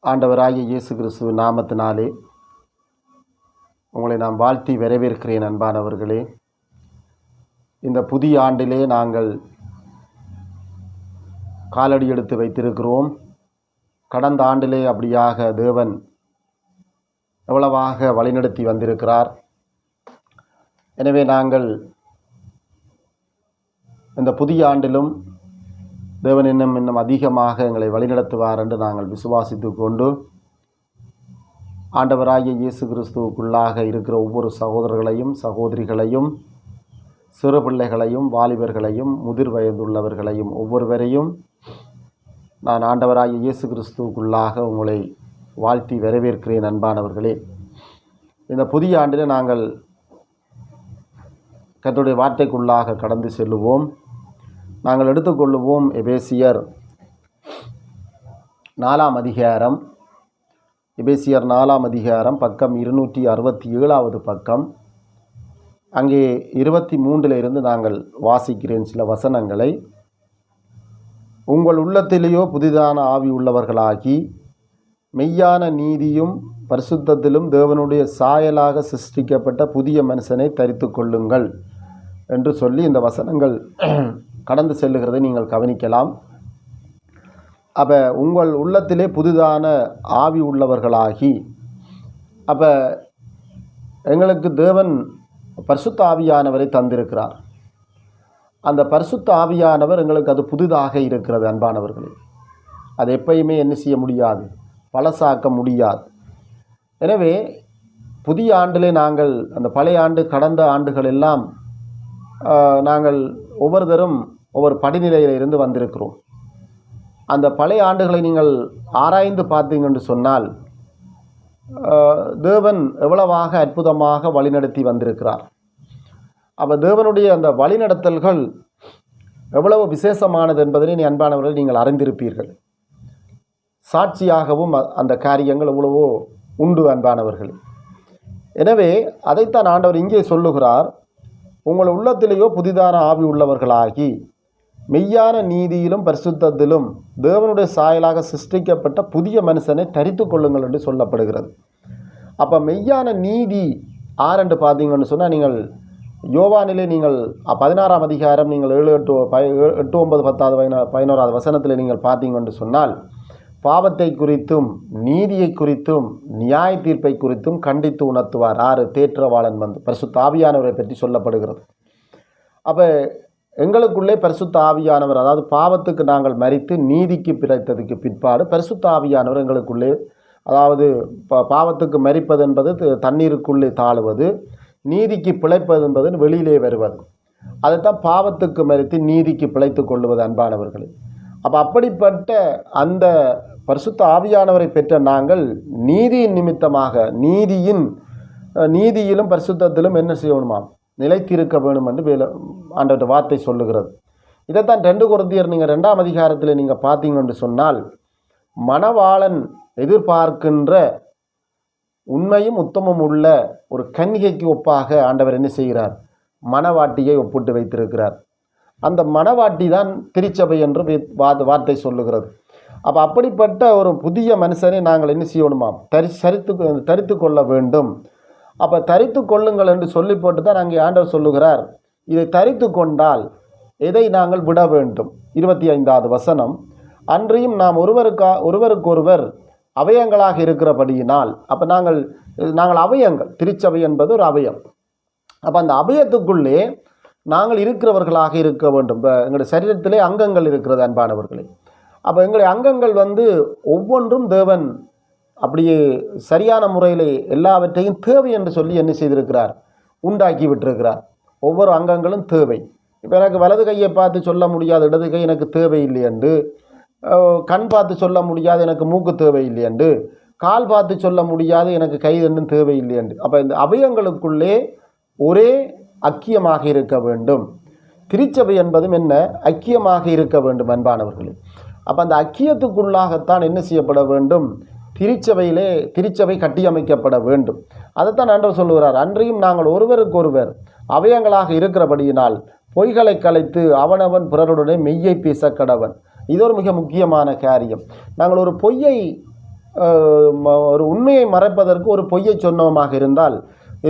ஆண்டவராகிய இயேசு கிறிஸ்துவின் நாமத்தினாலே உங்களை நான் வாழ்த்தி வரவேற்கிறேன். அன்பானவர்களே, இந்த புதிய ஆண்டிலே நாங்கள் காலடி எடுத்து வைத்திருக்கிறோம். கடந்த ஆண்டிலே அப்படியாக தேவன் எவ்வளவாக வழிநடத்தி வந்திருக்கிறார். எனவே நாங்கள் இந்த புதிய ஆண்டிலும் தேவன் இன்னும் அதிகமாக எங்களை வழிநடத்துவார் என்று நாங்கள் விசுவாசித்து கொண்டு, ஆண்டவராகிய இயேசு கிறிஸ்துவுக்குள்ளாக இருக்கிற ஒவ்வொரு சகோதரர்களையும் சகோதரிகளையும் சிறு பிள்ளைகளையும் வாலிபர்களையும் முதிர் வயதுள்ளவர்களையும் ஒவ்வொருவரையும் நான் ஆண்டவராகிய இயேசு கிறிஸ்துவுக்குள்ளாக உங்களை வாழ்த்தி வரவேற்கிறேன். அன்பானவர்களே, இந்த புதிய ஆண்டில் நாங்கள் கர்த்தருடைய வார்த்தைக்குள்ளாக கடந்து செல்லுவோம். நாங்கள் எடுத்துக்கொள்ளுவோம் எபேசியர் 4ஆம் அதிகாரம். எபேசியர் 4ஆம் அதிகாரம் பக்கம் 267வது பக்கம். அங்கே 23 நாங்கள் வாசிக்கிறேன் சில வசனங்களை. உங்கள் உள்ளத்திலேயோ புதிதான ஆவி உள்ளவர்களாகி மெய்யான நீதியும் பரிசுத்தத்திலும் தேவனுடைய சாயலாக சிருஷ்டிக்கப்பட்ட புதிய மனுஷனை தரித்து கொள்ளுங்கள் என்று சொல்லி இந்த வசனங்கள் கடந்து செல்லுகிறதை நீங்கள் கவனிக்கலாம். அப்போ உங்கள் உள்ளத்திலே புதிதான ஆவி உள்ளவர்களாகி, அப்போ எங்களுக்கு தேவன் பரிசுத்த ஆவியானவரை தந்திருக்கிறார். அந்த பரிசுத்த ஆவியானவர் எங்களுக்கு அது புதிதாக இருக்கிறது. அன்பானவர்களே, அது எப்பயுமே என்ன செய்ய முடியாது, பழசாக்க முடியாது. எனவே புதிய ஆண்டிலே நாங்கள் அந்த பழைய ஆண்டு கடந்த ஆண்டுகள் எல்லாம் நாங்கள் ஒவ்வொருத்தரும் ஒவ்வொரு படிநிலையில் இருந்து வந்திருக்கிறோம். அந்த பழைய ஆண்டுகளை நீங்கள் ஆராய்ந்து பார்த்தீங்க என்று சொன்னால் தேவன் எவ்வளவாக அற்புதமாக வழிநடத்தி வந்திருக்கிறார். அப்போ தேவனுடைய அந்த வழிநடத்தல்கள் எவ்வளவு விசேஷமானது என்பதனை நீ அன்பானவர்கள் நீங்கள் அறிந்திருப்பீர்கள். சாட்சியாகவும் அந்த காரியங்கள் எவ்வளவோ உண்டு அன்பானவர்கள். எனவே அதைத்தான் ஆண்டவர் இங்கே சொல்லுகிறார். உங்கள் உள்ளத்திலேயோ புதிதான ஆவி உள்ளவர்களாகி மெய்யான நீதியிலும் பரிசுத்தத்திலும் தேவனுடைய சாயலாக சிருஷ்டிக்கப்பட்ட புதிய மனுஷனை தரித்து கொள்ளுங்கள் என்று சொல்லப்படுகிறது. அப்போ மெய்யான நீதி ஆரென்று பார்த்தீங்கன்னு சொன்னால், நீங்கள் யோவானிலே நீங்கள் 16ஆம் அதிகாரம் நீங்கள் 7, 8, 9, 10, 11வது வசனத்தில் நீங்கள் பார்த்தீங்கன்னு சொன்னால், பாவத்தை குறித்தும் நீதியை குறித்தும் நியாய தீர்ப்பை குறித்தும் கண்டித்து உணர்த்துவார். தேற்றவாளன் வந்து பரிசுத்த ஆவியானவரை பற்றி சொல்லப்படுகிறது. அப்போ எங்களுக்குள்ளே பரிசுத்த ஆவியானவர், அதாவது பாவத்துக்கு நாங்கள் மரித்து நீதிக்கு பிழைத்ததுக்கு பிற்பாடு பரிசுத்த ஆவியானவர் எங்களுக்குள்ளே, அதாவது பாவத்துக்கு மரிப்பது என்பது தண்ணீருக்குள்ளே தாழுவது, நீதிக்கு பிழைப்பது என்பது வெளியிலே வருவது. அதைத்தான் பாவத்துக்கு மரித்து நீதிக்கு பிழைத்து கொள்வது அன்பானவர்களே. அப்போ அப்படிப்பட்ட அந்த பரிசுத்த ஆவியானவரை பெற்ற நாங்கள் நீதியின் நிமித்தமாக நீதியிலும் பரிசுத்தத்திலும் என்ன செய்யணுமா, நிலைத்திருக்க வேணும் என்று ஆண்டவருடைய வார்த்தை சொல்லுகிறது. இதைத்தான் 2 கொரிந்தியர் நீங்கள் 2ஆம் அதிகாரத்தில் நீங்கள் பார்த்தீங்கன்னு சொன்னால், மணவாளன் எதிர்பார்க்கின்ற உண்மையும் உத்தமம் உள்ள ஒரு கன்னிகைக்கு ஒப்பாக ஆண்டவர் என்ன செய்கிறார், மணவாட்டியை ஒப்பிட்டு வைத்திருக்கிறார். அந்த மணவாட்டி தான் திருச்சபை என்று வார்த்தை சொல்லுகிறது. அப்போ அப்படிப்பட்ட ஒரு புதிய மனுஷனை நாங்கள் என்ன செய்யணுமா, தரித்து கொள்ள வேண்டும். அப்போ தரித்து கொள்ளுங்கள் என்று சொல்லி போட்டு தான் அங்கே ஆண்டவர் சொல்லுகிறார், இதை தரித்து கொண்டால் எதை நாங்கள் விட வேண்டும். 25வது வசனம், அன்றியும் நாம் ஒருவருக்கொருவர் அவயங்களாக இருக்கிறபடியினால். அப்போ நாங்கள் அவயங்கள், திருச்சபை என்பது ஒரு அவயம். அப்போ அந்த அவயத்துக்குள்ளே நாங்கள் இருக்கிறவர்களாக இருக்க வேண்டும். இப்போ எங்களுடைய சரீரத்திலே அங்கங்கள் இருக்கிறது அன்பானவர்களே. அப்போ எங்களுடைய அங்கங்கள் வந்து ஒவ்வொன்றும் தேவன் அப்படியே சரியான முறையில் எல்லாவற்றையும் தேவை என்று சொல்லி என்ன செய்திருக்கிறார், உண்டாக்கி விட்டிருக்கிறார். ஒவ்வொரு அங்கங்களும் தேவை. இப்போ எனக்கு வலது கையை பார்த்து சொல்ல முடியாது இடது கை எனக்கு தேவை இல்லை என்று, கண் பார்த்து சொல்ல முடியாது எனக்கு மூக்கு தேவை இல்லை என்று, கால் பார்த்து சொல்ல முடியாது எனக்கு கை ரெண்டும் தேவை இல்லை என்று. அப்போ இந்த அவயங்களுக்குள்ளே ஒரே ஐக்கியமாக இருக்க வேண்டும். திருச்சபை என்பதும் என்ன, ஐக்கியமாக இருக்க வேண்டும் அன்பானவர்களே. அப்போ அந்த ஐக்கியத்துக்குள்ளாகத்தான் என்ன செய்யப்பட வேண்டும், திருச்சபை கட்டியமைக்கப்பட வேண்டும். அதைத்தான் ஆண்டவர் சொல்லுகிறார், அன்றையும் நாங்கள் ஒருவருக்கொருவர் அவயங்களாக இருக்கிறபடியினால் பொய்களை கலைத்து அவனவன் பிறருடனே மெய்யை பேச கடவன். இது ஒரு மிக முக்கியமான காரியம். நாங்கள் ஒரு பொய்யை ஒரு உண்மையை மறைப்பதற்கு ஒரு பொய்யை சொன்னோமாக இருந்தால்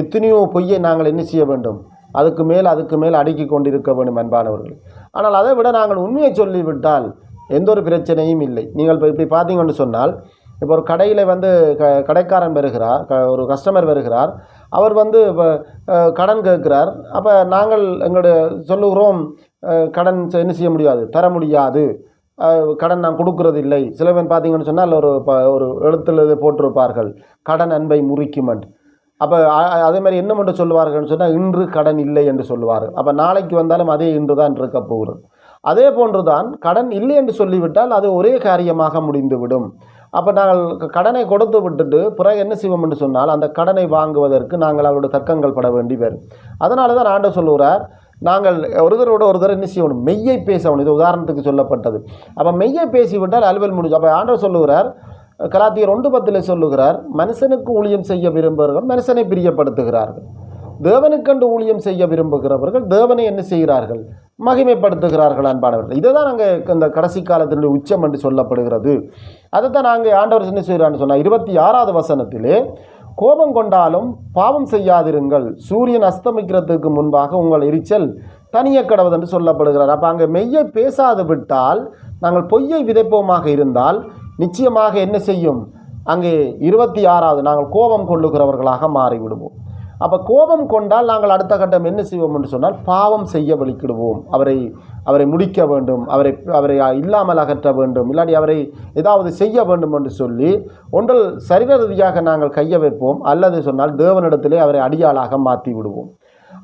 எத்தனையோ பொய்யை நாங்கள் என்ன செய்ய வேண்டும், அதுக்கு மேல் அடுக்கி கொண்டிருக்க வேண்டும் அன்பானவர்கள். ஆனால் அதை விட நாங்கள் உண்மையை சொல்லிவிட்டால் எந்த ஒரு பிரச்சனையும் இல்லை. நீங்கள் இப்போ இப்படி பார்த்தீங்கன்னு சொன்னால், இப்போ ஒரு கடையில் வந்து கடைக்காரன் வருகிறார், ஒரு கஸ்டமர் வருகிறார், அவர் வந்து இப்போ கடன் கேட்குறார். அப்போ நாங்கள் எங்களுடைய சொல்லுகிறோம், கடன் என்ன செய்ய முடியாது, தர முடியாது, கடன் நான் கொடுக்கறது இல்லை. சில பேர் பார்த்தீங்கன்னு சொன்னால் ஒரு எழுத்தில் போட்டிருப்பார்கள், கடன் அன்பை முறிக்குமென்று. அப்போ அதே மாதிரி என்ன மட்டும் சொல்லுவார்கள்னு சொன்னால், இன்று கடன் இல்லை என்று சொல்லுவார்கள். அப்போ நாளைக்கு வந்தாலும் அதே இன்று தான் இருக்க போகிறது. அதே போன்று தான் கடன் இல்லை என்று சொல்லிவிட்டால் அது ஒரே காரியமாக முடிந்துவிடும். அப்போ நாங்கள் கடனை கொடுத்து விட்டுட்டு பிறகு என்ன செய்வோம் என்று சொன்னால், அந்த கடனை வாங்குவதற்கு நாங்கள் அவருடைய தர்க்கங்கள் பட வேண்டி வரும். அதனால தான் ஆண்டவர் சொல்லுகிறார், நாங்கள் ஒருத்தர் என்ன செய்யணும், மெய்யை பேசணும். இது உதாரணத்துக்கு சொல்லப்பட்டது. அப்போ மெய்யை பேசிவிட்டால் அலுவல் முடிஞ்சு. அப்போ ஆண்டவர் சொல்லுகிறார், கலாத்தியர் 1:10 சொல்லுகிறார், மனுஷனுக்கு ஊழியம் செய்ய விரும்புகிறவர்கள் மனுஷனை பிரியப்படுத்துகிறார்கள், தேவனுக்கண்டு ஊழியம் செய்ய விரும்புகிறவர்கள் தேவனை என்ன செய்கிறார்கள், மகிமைப்படுத்துகிறார்கள் அன்பானவர்கள். இதை தான் நாங்கள் இந்த கடைசி காலத்தினுடைய உச்சம் என்று சொல்லப்படுகிறது. அதைத்தான் நாங்கள் ஆண்டவர் என்ன செய்கிறான்னு சொன்னால், 26வது வசனத்திலே, கோபம் கொண்டாலும் பாவம் செய்யாதிருங்கள், சூரியன் அஸ்தமிக்கிறதுக்கு முன்பாக உங்கள் எரிச்சல் தனிய கடவுது என்று சொல்லப்படுகிறார். அப்போ அங்கே மெய்யை பேசாது விட்டால், நாங்கள் பொய்யை விதைப்போமாக இருந்தால் நிச்சயமாக என்ன செய்யும், அங்கே 26வது நாங்கள் கோபம் கொள்ளுகிறவர்களாக மாறிவிடுவோம். அப்போ கோபம் கொண்டால் நாங்கள் அடுத்த கட்டம் என்ன செய்வோம் என்று சொன்னால், பாவம் செய்ய வலிக்கிடுவோம். அவரை முடிக்க வேண்டும், அவரை இல்லாமல் அகற்ற வேண்டும், இல்லாட்டி அவரை ஏதாவது செய்ய வேண்டும் என்று சொல்லி ஒன்றில் சரீர ரீதியாக நாங்கள் கைய வைப்போம், அல்லது சொன்னால் தேவனிடத்திலே அவரை அடியாளாக மாற்றி விடுவோம்.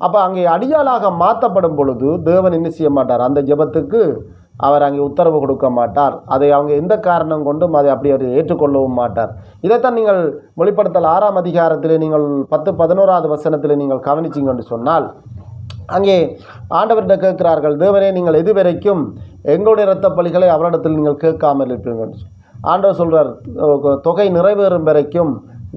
அப்போ அங்கே அடியாளாக மாற்றப்படும் பொழுது தேவன் என்ன செய்ய மாட்டார், அந்த ஜெபத்துக்கு அவர் அங்கே உத்தரவு கொடுக்க மாட்டார். அதை அவங்க எந்த காரணம் கொண்டும் அதை அப்படி அவர் ஏற்றுக்கொள்ளவும் மாட்டார். இதைத்தான் நீங்கள் வெளிப்படுத்தல் 6ஆம் அதிகாரத்தில் நீங்கள் 10-11வது வசனத்தில் நீங்கள் கவனிச்சிங்கன்னு சொன்னால், அங்கே ஆண்டவர்கிட்ட கேட்கிறார்கள், தேவனே நீங்கள் எதுவரைக்கும் எங்களுடைய இரத்த பலிகளை அவரிடத்தில் நீங்கள் கேட்காமல் இருப்பீர்கள். ஆண்டவர் சொல்கிறார், தொகை நிறைவேறும் வரைக்கும்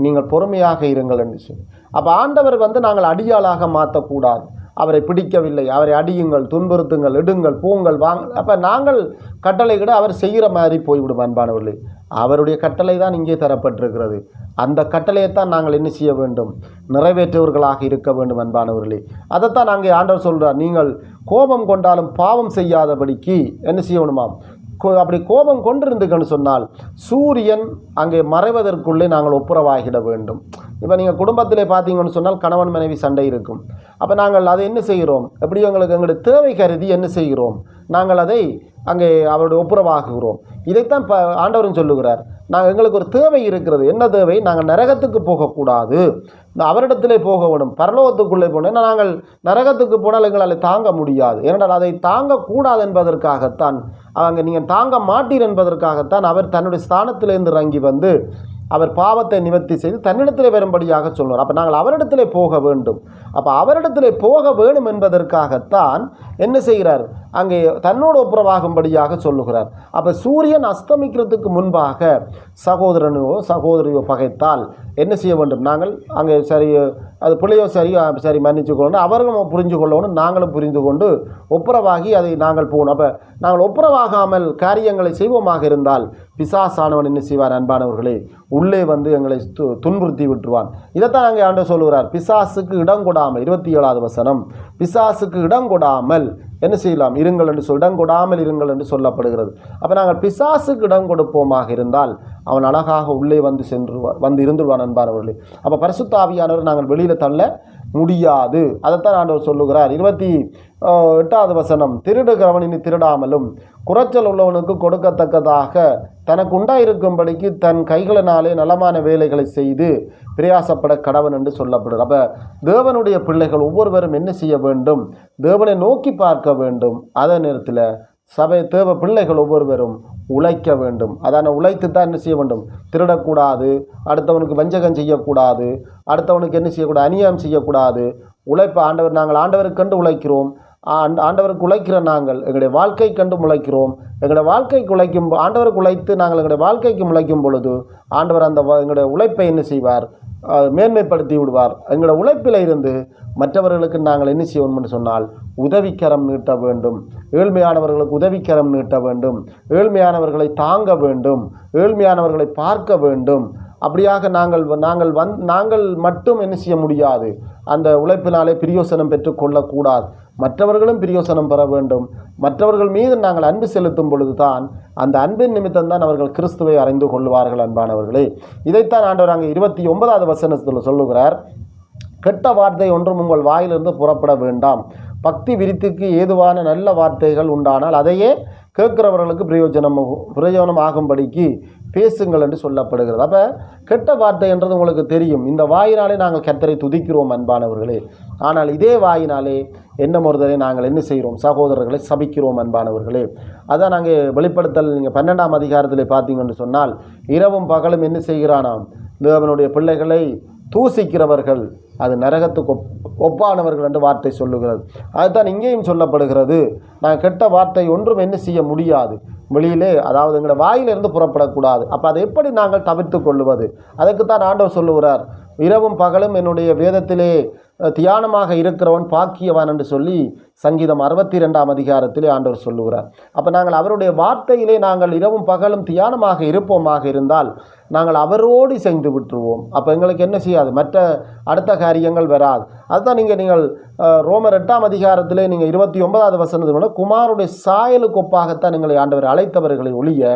நீங்கள் பொறுமையாக இருங்கள் என்று சொல்லி. அப்போ ஆண்டவர் வந்து நாங்கள் அடியாளாக மாற்றக்கூடாது. அவரை பிடிக்கவில்லை, அவரை அடியுங்கள், துன்புறுத்துங்கள், இடுங்கள், பூங்கள், வாங்க. அப்போ நாங்கள் கட்டளை கூட அவர் செய்கிற மாதிரி போய்விடும் அன்பானவர்களே. அவருடைய கட்டளை தான் இங்கே தரப்பட்டிருக்கிறது. அந்த கட்டளையைத்தான் நாங்கள் என்ன செய்ய வேண்டும், நிறைவேற்றவர்களாக இருக்க வேண்டும் அன்பானவர்களே. அதைத்தான் நாங்கள் ஆண்டவர் சொல்கிறார், நீங்கள் கோபம் கொண்டாலும் பாவம் செய்யாதபடிக்கு என்ன செய்யணுமாம், அப்படி கோபம் கொண்டிருந்துக்கன்னு சொன்னால் சூரியன் அங்கே மறைவதற்குள்ளே நாங்கள் ஒப்புரவாகிட வேண்டும். இப்போ நீங்கள் குடும்பத்திலே பார்த்தீங்கன்னு சொன்னால் கணவன் மனைவி சண்டை இருக்கும். அப்போ நாங்கள் அதை என்ன செய்கிறோம், எப்படி எங்களுடைய தேவை கருதி என்ன செய்கிறோம், நாங்கள் அதை அங்கே அவருடைய ஒப்புரவாகுகிறோம். இதைத்தான் ஆண்டவரும் சொல்லுகிறார், நாங்கள் எங்களுக்கு ஒரு தேவை இருக்கிறது. என்ன தேவை, நாங்கள் நரகத்துக்கு போகக்கூடாது, அவரிடத்திலே போக வேண்டும், பரலோகத்துக்குள்ளே போகணும். ஏன்னா நாங்கள் நரகத்துக்கு போனால் எங்களால் தாங்க முடியாது. ஏனென்றால் அதை தாங்கக்கூடாது என்பதற்காகத்தான், அவங்க நீங்கள் தாங்க மாட்டீர் என்பதற்காகத்தான் அவர் தன்னுடைய ஸ்தானத்திலிருந்து இறங்கி வந்து அவர் பாவத்தை நிவர்த்தி செய்து தன்னிடத்திலே வரும்படியாக சொல்வார். அப்போ நாங்கள் அவரிடத்திலே போக வேண்டும். அப்போ அவரிடத்திலே போக வேண்டும் என்பதற்காகத்தான் என்ன செய்கிறார், அங்கே தன்னோடு ஒப்புரவாகும்படியாக சொல்லுகிறார். அப்போ சூரியன் அஸ்தமிக்கிறதுக்கு முன்பாக சகோதரனையோ சகோதரியோ பகைத்தால் என்ன செய்ய வேண்டும், நாங்கள் அங்கே சரி அது பிள்ளையோ சரி மன்னிச்சு கொள்ளணும், அவர்களும் புரிஞ்சு கொள்ளணும், நாங்களும் புரிந்து கொண்டு ஒப்புரவாகி அதை நாங்கள் போகணும். அப்போ நாங்கள் ஒப்புரவாகாமல் காரியங்களை செய்வோமாக இருந்தால் பிசாசானவன் என்ன செய்வார் அன்பானவர்களே, உள்ளே வந்து எங்களை துன்புறுத்தி விட்டுருவான். இதைத்தான் நாங்கள் ஆண்டவர் சொல்லுகிறார், பிசாசுக்கு இடம் கொடாமல், 27வது வசனம், பிசாசுக்கு இடம் கொடாமல் என்ன செய்யலாம் இருங்கள் என்று இடம் கொடாமல் இருங்கள் என்று சொல்லப்படுகிறது. அப்போ நாங்கள் பிசாசுக்கு இடம் கொடுப்போமாக இருந்தால் அவன் அழகாக உள்ளே வந்து இருந்துடுவான் அன்பானவர்களே. அப்போ பரிசுத்த ஆவியானவர் நாங்கள் வெளியில் தள்ள முடியாது. அதைத்தான் ஆண்டவர் சொல்லுகிறார். 28வது வசனம், திருடுகிறவன் இனி திருடாமலும் குறைச்சல் உள்ளவனுக்கு கொடுக்கத்தக்கதாக தனக்கு உண்டாயிருக்கும்படிக்கு தன் கைகளினாலே நலமான வேலைகளை செய்து பிரயாசப்பட கடவன் என்று சொல்லப்படுது. அப்போ தேவனுடைய பிள்ளைகள் ஒவ்வொருவரும் என்ன செய்ய வேண்டும், தேவனை நோக்கி பார்க்க வேண்டும். அதே நேரத்தில் தேவ பிள்ளைகள் ஒவ்வொருவரும் உழைக்க வேண்டும். அதான உழைத்து தான் என்ன செய்ய வேண்டும், திருடக்கூடாது, அடுத்தவனுக்கு வஞ்சகம் செய்யக்கூடாது, அடுத்தவனுக்கு என்ன செய்யக்கூடாது, அநியாயம் செய்யக்கூடாது. உழைப்பு நாங்கள் ஆண்டவருக்கு கண்டு உழைக்கிறோம், ஆண்டவருக்கு உழைக்கிற நாங்கள் எங்களுடைய வாழ்க்கை கண்டு உழைக்கிறோம். எங்களுடைய வாழ்க்கைக்கு ஆண்டவருக்கு உழைத்து நாங்கள் எங்களுடைய வாழ்க்கைக்கு உழைக்கும் பொழுது ஆண்டவர் அந்த எங்களுடைய உழைப்பை என்ன செய்வார், மேன்மைப்படுத்தி விடுவார். எங்களோட உழைப்பில் இருந்து மற்றவர்களுக்கு நாங்கள் என்ன செய்யணும்னு சொன்னால் உதவிக்கரம் நீட்ட வேண்டும். ஏழ்மையானவர்களுக்கு உதவிக்கரம் நீட்ட வேண்டும். ஏழ்மையானவர்களை தாங்க வேண்டும். ஏழ்மையானவர்களை பார்க்க வேண்டும். அப்படியாக நாங்கள் மட்டும் என்ன செய்ய முடியாது. அந்த உழைப்பினாலே பிரயோசனம் பெற்றுக்கொள்ளக்கூடாது. மற்றவர்களும் பிரயோசனம் பெற வேண்டும். மற்றவர்கள் மீது நாங்கள் அன்பு செலுத்தும் பொழுது தான் அந்த அன்பின் நிமித்தம்தான் அவர்கள் கிறிஸ்துவை அறிந்து கொள்வார்கள். அன்பானவர்களே, இதைத்தான் ஆண்டவர் அங்கே 29வது வசனத்தில் சொல்லுகிறார். கெட்ட வார்த்தை ஒன்றும் உங்கள் வாயிலிருந்து புறப்பட வேண்டாம். பக்தி விருத்திக்கு ஏதுவான நல்ல வார்த்தைகள் உண்டானால் அதையே கேட்கிறவர்களுக்கு பிரயோஜனம் ஆகும்படிக்கு பேசுங்கள் என்று சொல்லப்படுகிறது. அப்போ கெட்ட வார்த்தை என்றது உங்களுக்கு தெரியும். இந்த வாயினாலே நாங்கள் கர்த்தரை துதிக்கிறோம் அன்பானவர்களே. ஆனால் இதே வாயினாலே என்ன முறையை நாங்கள் என்ன செய்கிறோம்? சகோதரர்களை சபிக்கிறோம் அன்பானவர்களே. அதான் நாங்கள் வெளிப்படுத்தல் நீங்கள் 12ஆம் அதிகாரத்தில் பார்த்தீங்கன்னு சொன்னால், இரவும் பகலும் என்ன செய்கிறானாம்? தேவனுடைய பிள்ளைகளை தூசிக்கிறவர்கள் அது நரகத்துக்கு ஒப்பானவர்கள் என்று வார்த்தை சொல்லுகிறது. அதுதான் இங்கேயும் சொல்லப்படுகிறது. நான் கெட்ட வார்த்தை ஒன்றும் என்ன செய்ய முடியாது, வெளியிலே, அதாவது எங்களோட வாயிலிருந்து புறப்படக்கூடாது. அப்போ அதை எப்படி நாங்கள் தவிர்த்து கொள்வது? அதுக்குத்தான் ஆண்டவர் சொல்லுகிறார், இரவும் பகலும் என்னுடைய வேதத்திலே தியானமாக இருக்கிறவன் பாக்கியவான் என்று சொல்லி சங்கீதம் 62ஆம் அதிகாரத்திலே ஆண்டவர் சொல்லுகிறார். அப்போ நாங்கள் அவருடைய வார்த்தையிலே நாங்கள் இரவும் பகலும் தியானமாக இருப்போமாக இருந்தால் நாங்கள் அவரோடு சென்று விட்டுருவோம். அப்போ எங்களுக்கு என்ன செய்யாது? மற்ற அடுத்த காரியங்கள் வராது. அதுதான் நீங்கள் ரோமர் 8ஆம் அதிகாரத்திலே நீங்கள் 29வது வசனத்தினோட குமாருடைய சாயலுக்கு ஒப்பாகத்தான் எங்களை ஆண்டவர் அழைத்தவர்களை ஒழிய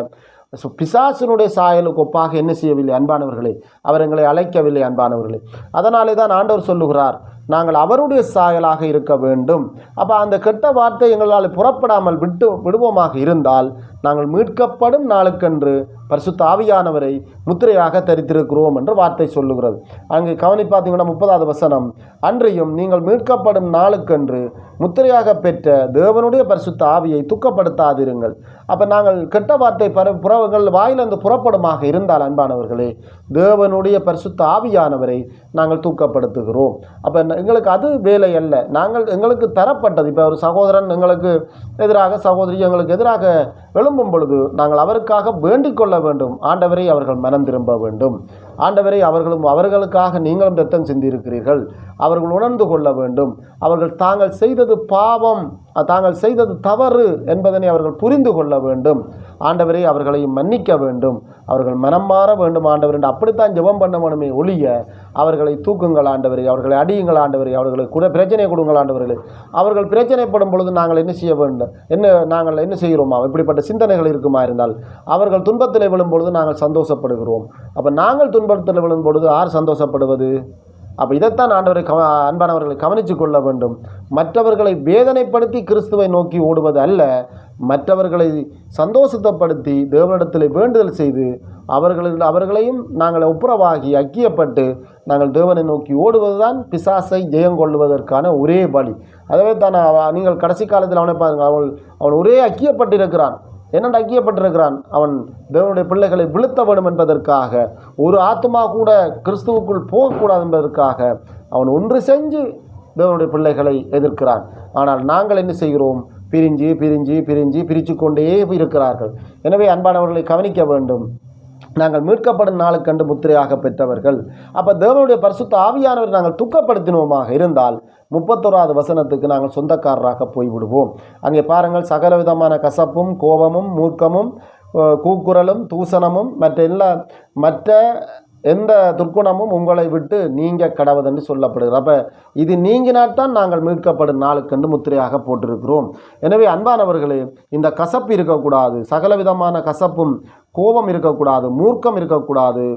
பிசாசினுடைய சாயலுக்கு ஒப்பாக என்ன செய்யவில்லை அன்பானவர்களே. அவர் எங்களை அழைக்கவில்லை அன்பானவர்களே. அதனாலே தான் ஆண்டவர் சொல்லுகிறார், நாங்கள் அவருடைய சாயலாக இருக்க வேண்டும். அப்போ அந்த கெட்ட வார்த்தை எங்களால் புறப்படாமல் விடுவோமாக இருந்தால் நாங்கள் மீட்கப்படும் நாளுக்கென்று பரிசுத்த ஆவியானவரை முத்திரையாக தரித்திருக்கிறோம் என்று வார்த்தை சொல்லுகிறது. அங்கே கவனி பார்த்தீங்கன்னா 30வது வசனம், அன்றையும் நீங்கள் மீட்கப்படும் நாளுக்கென்று முத்திரையாக பெற்ற தேவனுடைய பரிசுத்த ஆவியை துக்கப்படுத்தாதிருங்கள். அப்போ நாங்கள் கெட்ட வார்த்தை புறவங்கள் வாயிலிருந்து புறப்படுமாக இருந்தால் அன்பானவர்களே, தேவனுடைய பரிசுத்த ஆவியானவரை நாங்கள் தூக்கப்படுத்துகிறோம். அப்போ எங்களுக்கு அது வேலை அல்ல. எங்களுக்கு தரப்பட்டது. இப்போ ஒரு சகோதரன் எங்களுக்கு எதிராக, சகோதரி எங்களுக்கு எதிராக எழும்பும் பொழுது நாங்கள் அவருக்காக வேண்டிக் கொள்ள வேண்டும். ஆண்டவரை அவர்கள் மனம் திரும்ப வேண்டும். ஆண்டவரை அவர்களுக்காக நீங்களும் ரத்தம் சிந்தியிருக்கிறீர்கள். அவர்கள் உணர்ந்து கொள்ள வேண்டும். அவர்கள் தாங்கள் செய்தது பாவம், தாங்கள் செய்தது தவறு என்பதனை அவர்கள் புரிந்து கொள்ள வேண்டும். ஆண்டவரை அவர்களையும் மன்னிக்க வேண்டும். அவர்கள் மனம் மாற வேண்டும் ஆண்டவர் என்று அப்படித்தான் ஜெபம் பண்ண வேணுமே ஒழிய அவர்களை தூக்குங்கள் ஆண்டவரை, அவர்களை அடியுங்கள் ஆண்டவரை, அவர்களுக்கு கூட பிரச்சனை கொடுங்கள் ஆண்டவர்களே. அவர்கள் பிரச்சனைப்படும் பொழுது நாங்கள் என்ன செய்ய வேண்டும்? நாங்கள் என்ன செய்கிறோமா? இப்படிப்பட்ட சிந்தனைகள் இருக்குமா இருந்தால் அவர்கள் துன்பத்தில் விழும் பொழுது நாங்கள் சந்தோஷப்படுகிறோம். அப்போ நாங்கள் துன்பத்தில் விழும் பொழுது யார் சந்தோஷப்படுவது? அப்போ இதைத்தான் ஆண்டவரை அன்பானவர்களை கவனித்து கொள்ள வேண்டும். மற்றவர்களை வேதனைப்படுத்தி கிறிஸ்துவை நோக்கி ஓடுவது அல்ல, மற்றவர்களை சந்தோஷத்தைப்படுத்தி தேவனிடத்தில் வேண்டுதல் செய்து அவர்களையும் நாங்கள் ஒப்புரவாகி ஐக்கியப்பட்டு நாங்கள் தேவனை நோக்கி ஓடுவது தான் பிசாசை ஜெயங்கொள்வதற்கான ஒரே வழி. அதவே தான் நீங்கள் கடைசி காலத்தில் அவனை பாருங்கள், அவன் ஒரே ஐக்கியப்பட்டிருக்கிறான். என்னென்று ஐக்கியப்பட்டிருக்கிறான்? அவன் தேவனுடைய பிள்ளைகளை வீழ்த்த வேண்டும் என்பதற்காக, ஒரு ஆத்மா கூட கிறிஸ்துவுக்குள் போகக்கூடாது என்பதற்காக அவன் ஒன்று செஞ்சு தேவனுடைய பிள்ளைகளை எதிர்க்கிறான். ஆனால் நாங்கள் என்ன செய்கிறோம்? பிரித்து கொண்டே இருக்கிறார்கள். எனவே அன்பானவர்களை கவனிக்க வேண்டும். நாங்கள் மீட்கப்படும் நாளுக்கண்டு முத்திரையாக பெற்றவர்கள். அப்போ தேவனுடைய பரிசுத்த ஆவியானவர் நாங்கள் துக்கப்படுத்தினோமாக இருந்தால் 31வது வசனத்துக்கு நாங்கள் சொந்தக்காரராக போய்விடுவோம். அங்கே பாருங்கள், சகல விதமான கசப்பும் கோபமும் மூர்க்கமும் கூக்குரலும் தூசணமும் மற்ற எந்த துர்க்குணமும் உங்களை விட்டு நீங்க கடவுதென்று சொல்லப்படுகிறது. அப்போ இது நீங்கினால்தான் நாங்கள் மீட்கப்படும் நாளுக்கென்று முத்திரையாக போட்டிருக்கிறோம். எனவே அன்பானவர்களே, இந்த கசப்பு இருக்கக்கூடாது, சகல விதமான கசப்பும் கோபம் இருக்கக்கூடாது, மூர்க்கம் இருக்கக்கூடாது,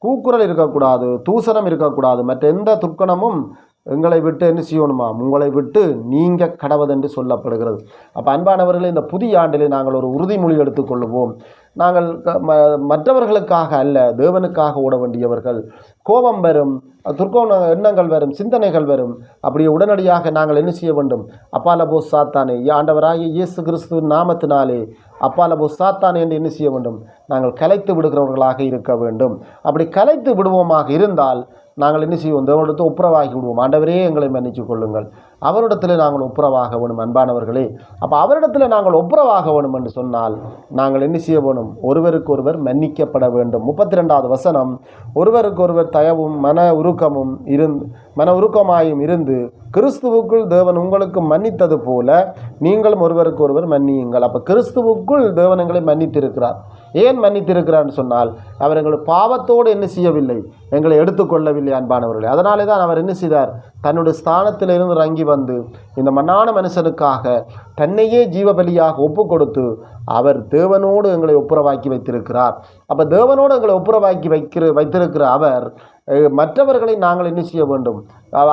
கூக்குரல் இருக்கக்கூடாது, தூசணம் இருக்கக்கூடாது, மற்ற எந்த துர்க்குணமும் எங்களை விட்டு என்ன செய்யணுமா? உங்களை விட்டு நீங்க கடவுதென்று சொல்லப்படுகிறது. அப்போ அன்பானவர்களே, இந்த புதிய ஆண்டிலே நாங்கள் ஒரு உறுதிமொழி எடுத்துக்கொள்வோம். நாங்கள் மற்றவர்களுக்காக அல்ல, தேவனுக்காக ஓட வேண்டியவர்கள். கோபம் வரும், துர்க்கோண எண்ணங்கள் வரும், சிந்தனைகள் வரும். அப்படியே உடனடியாக நாங்கள் என்ன செய்ய வேண்டும்? அப்பாலபோ சாத்தானே, ஆண்டவராகிய இயேசு கிறிஸ்துவின் நாமத்தினாலே அப்பாலபோ சாத்தானே என்று என்ன செய்ய வேண்டும்? நாங்கள் கலைத்து விடுகிறவர்களாக இருக்க வேண்டும். அப்படி கலைத்து விடுவோமாக இருந்தால் நாங்கள் என்ன செய்வோம்? தேவனிடத்தை ஒப்புரவாகி விடுவோம். ஆண்டவரே எங்களை மன்னித்து கொள்ளுங்கள், அவரிடத்தில் நாங்கள் ஒப்புரவாக வேணும் அன்பானவர்களே. அப்போ அவரிடத்தில் நாங்கள் ஒப்புரவாக வேணும் என்று சொன்னால் நாங்கள் என்ன செய்ய வேணும்? ஒருவருக்கொருவர் மன்னிக்கப்பட வேண்டும். 32வது வசனம், ஒருவருக்கொருவர் தயவும் மன உருக்கமாயும் இருந்து கிறிஸ்துவுக்குள் தேவன் உங்களுக்கு மன்னித்தது போல நீங்களும் ஒருவருக்கொருவர் மன்னியுங்கள். அப்போ கிறிஸ்துவுக்குள் தேவன் எங்களை மன்னித்திருக்கிறார். ஏன் மன்னித்திருக்கிறான்னு சொன்னால் அவர் எங்கள் பாவத்தோடு என்ன செய்யவில்லை, எங்களை எடுத்துக்கொள்ளவில்லை அன்பானவர்களே. அதனாலே தான் அவர் என்ன செய்தார்? தன்னுடைய ஸ்தானத்திலிருந்து இறங்கி வந்து இந்த மண்ணான மனுஷனுக்காக தன்னையே ஜீவபலியாக ஒப்பு கொடுத்து அவர் தேவனோடு எங்களை ஒப்புரவாக்கி வைத்திருக்கிறார். அப்போ தேவனோடு எங்களை ஒப்புரவாக்கி வைத்திருக்கிற அவர் மற்றவர்களை நாங்கள் என்ன செய்ய வேண்டும்?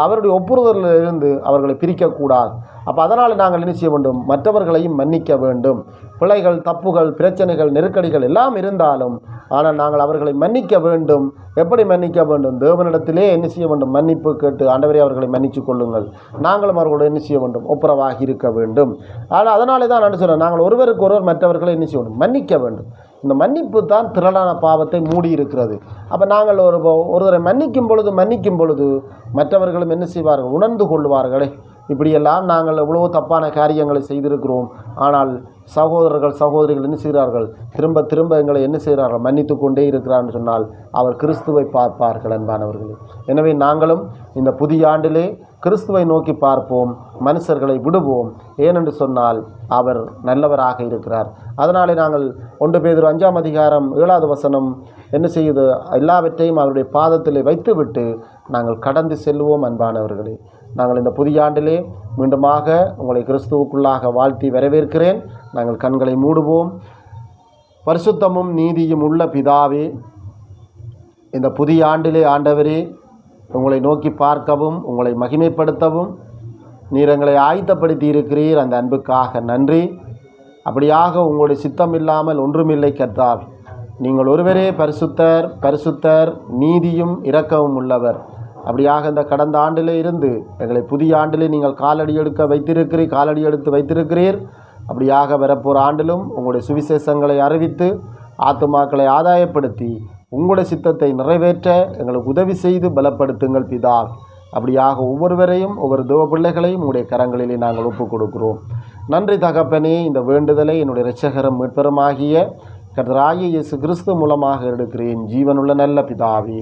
அவருடைய ஒப்புரவிலிருந்து அவர்களை பிரிக்கக்கூடாது. அப்போ அதனால் நாங்கள் என்ன செய்ய வேண்டும்? மற்றவர்களையும் மன்னிக்க வேண்டும். பிழைகள், தப்புகள், பிரச்சனைகள், நெருக்கடிகள் எல்லாம் இருந்தாலும் ஆனால் நாங்கள் அவர்களை மன்னிக்க வேண்டும். எப்படி மன்னிக்க வேண்டும்? தேவனிடத்திலே என்ன செய்ய வேண்டும்? மன்னிப்பு கேட்டு, ஆண்டவரே அவர்களை மன்னித்து கொள்ளுங்கள், நாங்களும் அவர்களோடு என்ன செய்ய வேண்டும்? ஒப்புரவாகி இருக்க வேண்டும். ஆனால் அதனாலே தான் நான் சொல்கிறேன், நாங்கள் ஒருவருக்கு ஒருவர் மற்றவர்களை என்ன செய்ய வேண்டும்? மன்னிக்க வேண்டும். இந்த மன்னிப்பு தான் திரளான பாவத்தை மூடி இருக்கிறது. அப்போ நாங்கள் ஒருவரை மன்னிக்கும் பொழுது மற்றவர்களும் என்ன செய்வார்கள்? உணர்ந்து கொள்வார்களே, இப்படியெல்லாம் நாங்கள் எவ்வளோ தப்பான காரியங்களை செய்திருக்கிறோம், ஆனால் சகோதரிகள் என்ன செய்கிறார்கள்? திரும்ப திரும்ப எங்களை என்ன செய்கிறார்கள்? மன்னித்து கொண்டே இருக்கிறான்னு சொன்னால் அவர் கிறிஸ்துவை பார்ப்பார்கள் அன்பானவர்களே. எனவே நாங்களும் இந்த புதிய ஆண்டிலே கிறிஸ்துவை நோக்கி பார்ப்போம், மனுஷர்களை விடுவோம். ஏனென்று சொன்னால் அவர் நல்லவராக இருக்கிறார். அதனாலே நாங்கள் 1 பேதுரு 5ஆம் அதிகாரம் 7வது வசனம் என்ன செய்யுது? எல்லாவற்றையும் அவருடைய பாதத்தில் வைத்துவிட்டு நாங்கள் கடந்து செல்வோம் அன்பானவர்களே. நாங்கள் இந்த புதிய ஆண்டிலே மீண்டுமாக உங்களை கிறிஸ்துவுக்குள்ளாக வாழ்த்தி வரவேற்கிறேன். நாங்கள் கண்களை மூடுவோம். பரிசுத்தமும் நீதியும் உள்ள பிதாவே, இந்த புதிய ஆண்டிலே ஆண்டவரே உங்களை நோக்கி பார்க்கவும் உங்களை மகிமைப்படுத்தவும் நீர் எங்களை ஆயத்தப்படுத்தி இருக்கிறீர். அந்த அன்புக்காக நன்றி. அப்படியாக உங்களுடைய சித்தம் இல்லாமல் ஒன்றுமில்லை கர்த்தாவே. நீங்கள் ஒருவரே பரிசுத்தர், நீதியும் இரக்கமும் உள்ளவர். அப்படியாக இந்த கடந்த ஆண்டிலே இருந்து எங்களை புதிய ஆண்டிலே நீங்கள் காலடி எடுத்து வைத்திருக்கிறீர். அப்படியாக வரப்போகிற ஆண்டிலும் உங்களுடைய சுவிசேஷங்களை அறிவித்து ஆத்துமாக்களை ஆதாயப்படுத்தி உங்களுடைய சித்தத்தை நிறைவேற்ற எங்களுக்கு உதவி செய்து பலப்படுத்துங்கள் பிதா. அப்படியாக ஒவ்வொருவரையும் ஒவ்வொரு தேவ பிள்ளைகளையும் உங்களுடைய கரங்களிலே நாங்கள் ஒப்புக் கொடுக்கிறோம். நன்றி தகப்பனே. இந்த வேண்டுதலை என்னுடைய இரட்சகரும் மீட்பருமாகிய கர்த்தராகிய இயேசு கிறிஸ்து மூலமாக எடுக்கிறேன், ஜீவனுள்ள நல்ல பிதாவே.